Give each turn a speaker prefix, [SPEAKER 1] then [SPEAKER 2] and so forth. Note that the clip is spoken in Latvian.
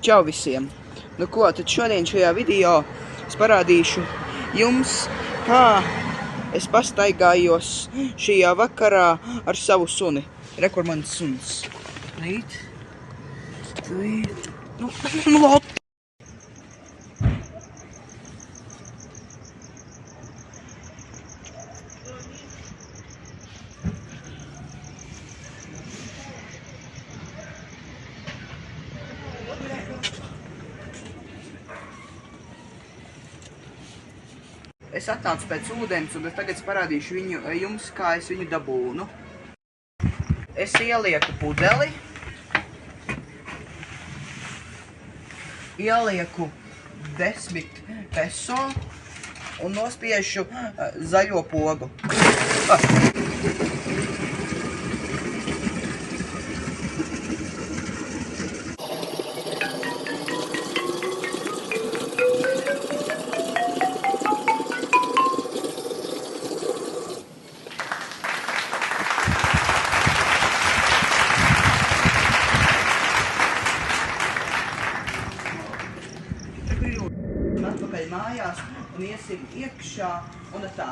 [SPEAKER 1] Čau visiem! Nu ko, tad šodien šajā video es parādīšu jums, kā es pastaigājos šajā vakarā ar savu suni. Re, kur mans suns. Lot! Es atnācu pēc ūdens, un tagad es parādīšu jums, kā es viņu dabūnu. Es ielieku pudeli, ielieku 10 peso un nospiešu zaļo pogu. Atpakaļ mājās un iesim iekšā un tā.